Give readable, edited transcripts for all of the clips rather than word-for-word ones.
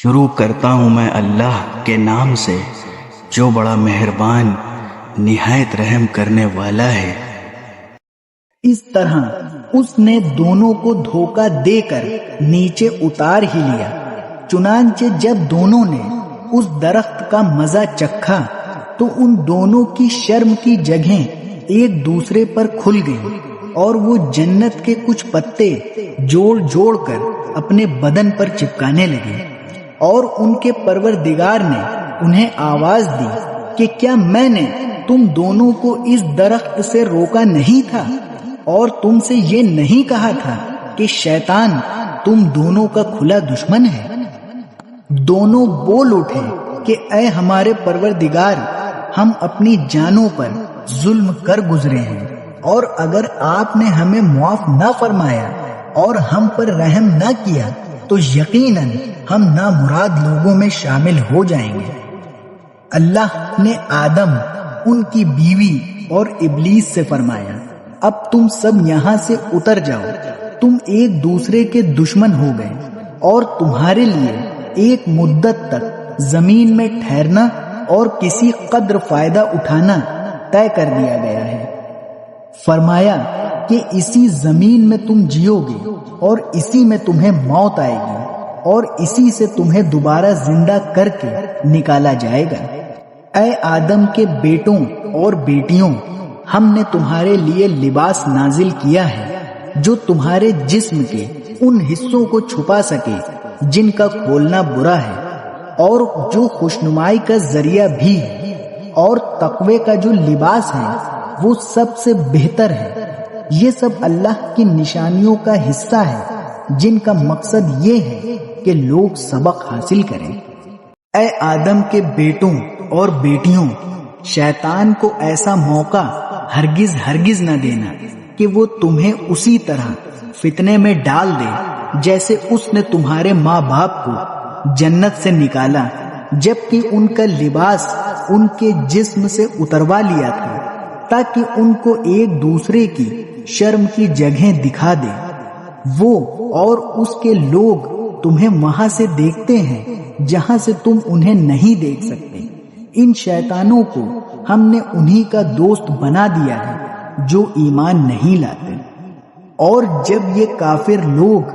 شروع کرتا ہوں میں اللہ کے نام سے جو بڑا مہربان نہایت رحم کرنے والا ہے۔ اس طرح اس نے دونوں کو دھوکہ دے کر نیچے اتار ہی لیا۔ چنانچہ جب دونوں نے اس درخت کا مزہ چکھا تو ان دونوں کی شرم کی جگہیں ایک دوسرے پر کھل گئیں اور وہ جنت کے کچھ پتے جوڑ جوڑ کر اپنے بدن پر چپکانے لگے، اور ان کے پروردگار نے انہیں آواز دی کہ کیا میں نے تم دونوں کو اس درخت سے روکا نہیں تھا، اور تم سے یہ نہیں کہا تھا کہ شیطان تم دونوں کا کھلا دشمن ہے؟ دونوں بول اٹھے کہ اے ہمارے پروردگار، ہم اپنی جانوں پر ظلم کر گزرے ہیں، اور اگر آپ نے ہمیں معاف نہ فرمایا اور ہم پر رحم نہ کیا تو یقیناً ہم نامراد لوگوں میں شامل ہو جائیں گے۔ اللہ نے آدم، ان کی بیوی اور ابلیس سے فرمایا، اب تم سب یہاں سے اتر جاؤ، تم ایک دوسرے کے دشمن ہو گئے، اور تمہارے لیے ایک مدت تک زمین میں ٹھہرنا اور کسی قدر فائدہ اٹھانا طے کر دیا گیا ہے۔ فرمایا کہ اسی زمین میں تم جیو گے اور اسی میں تمہیں موت آئے گی اور اسی سے تمہیں دوبارہ زندہ کر کے نکالا جائے گا۔ اے آدم کے بیٹوں اور بیٹیوں، ہم نے تمہارے لیے لباس نازل کیا ہے جو تمہارے جسم کے ان حصوں کو چھپا سکے جن کا کھولنا برا ہے، اور جو خوشنمائی کا ذریعہ بھی ہے، اور تقوی کا جو لباس ہے وہ سب سے بہتر ہے۔ یہ سب اللہ کی نشانیوں کا حصہ ہے جن کا مقصد یہ ہے کہ لوگ سبق حاصل کریں۔ اے آدم کے بیٹوں اور بیٹیوں، شیطان کو ایسا موقع ہرگز نہ دینا کہ وہ تمہیں اسی طرح فتنے میں ڈال دے جیسے اس نے تمہارے ماں باپ کو جنت سے نکالا جبکہ ان کا لباس ان کے جسم سے اتروا لیا تھا تاکہ ان کو ایک دوسرے کی شرم کی جگہیں دکھا دے۔ وہ اور اس کے لوگ تمہیں وہاں سے دیکھتے ہیں جہاں سے تم انہیں نہیں دیکھ سکتے۔ ان شیطانوں کو ہم نے انہی کا دوست بنا دیا ہے جو ایمان نہیں لاتے۔ اور جب یہ کافر لوگ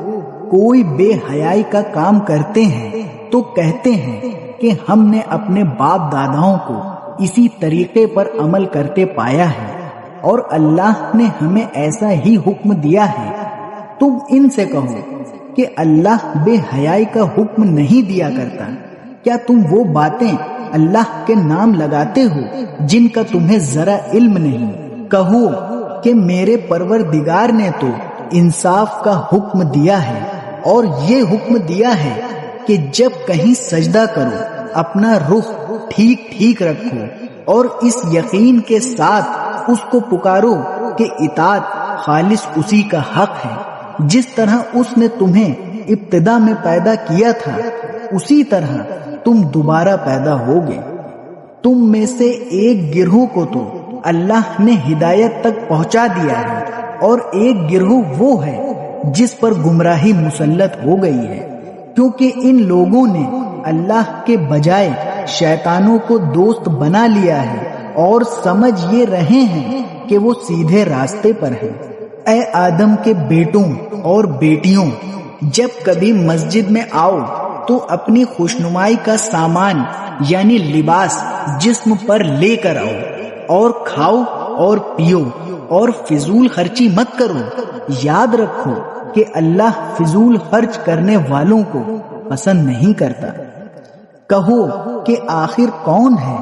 کوئی بے حیائی کا کام کرتے ہیں تو کہتے ہیں کہ ہم نے اپنے باپ داداؤں کو اسی طریقے پر عمل کرتے پایا ہے اور اللہ نے ہمیں ایسا ہی حکم دیا ہے۔ تم ان سے کہو کہ اللہ بے حیائی کا حکم نہیں دیا کرتا۔ کیا تم وہ باتیں اللہ کے نام لگاتے ہو جن کا تمہیں ذرا علم نہیں؟ کہو کہ میرے پروردگار نے تو انصاف کا حکم دیا ہے، اور یہ حکم دیا ہے کہ جب کہیں سجدہ کرو اپنا رخ ٹھیک رکھو، اور اس یقین کے ساتھ اس کو پکارو کہ اطاعت خالص اسی کا حق ہے۔ جس طرح اس نے تمہیں ابتدا میں پیدا کیا تھا اسی طرح تم دوبارہ پیدا ہوگے۔ تم میں سے ایک گروہ کو تو اللہ نے ہدایت تک پہنچا دیا ہے، اور ایک گروہ وہ ہے جس پر گمراہی مسلط ہو گئی ہے، کیونکہ ان لوگوں نے اللہ کے بجائے شیطانوں کو دوست بنا لیا ہے اور سمجھ یہ رہے ہیں کہ وہ سیدھے راستے پر ہیں۔ اے آدم کے بیٹوں اور بیٹیوں، جب کبھی مسجد میں آؤ تو اپنی خوشنمائی کا سامان یعنی لباس جسم پر لے کر آؤ، اور کھاؤ اور پیو اور فضول خرچی مت کرو۔ یاد رکھو کہ اللہ فضول خرچ کرنے والوں کو پسند نہیں کرتا۔ کہو کہ آخر کون ہے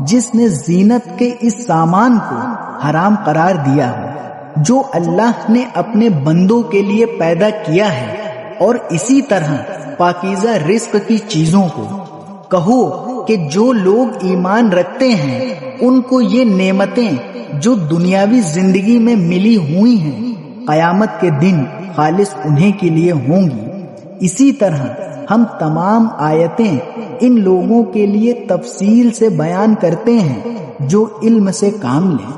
جس نے زینت کے اس سامان کو حرام قرار دیا ہو جو اللہ نے اپنے بندوں کے لیے پیدا کیا ہے، اور اسی طرح پاکیزہ رزق کی چیزوں کو؟ کہو کہ جو لوگ ایمان رکھتے ہیں ان کو یہ نعمتیں جو دنیاوی زندگی میں ملی ہوئی ہیں قیامت کے دن خالص انہیں کے لیے ہوں گی۔ اسی طرح ہم تمام آیتیں ان لوگوں کے لیے تفصیل سے بیان کرتے ہیں جو علم سے کام لیں۔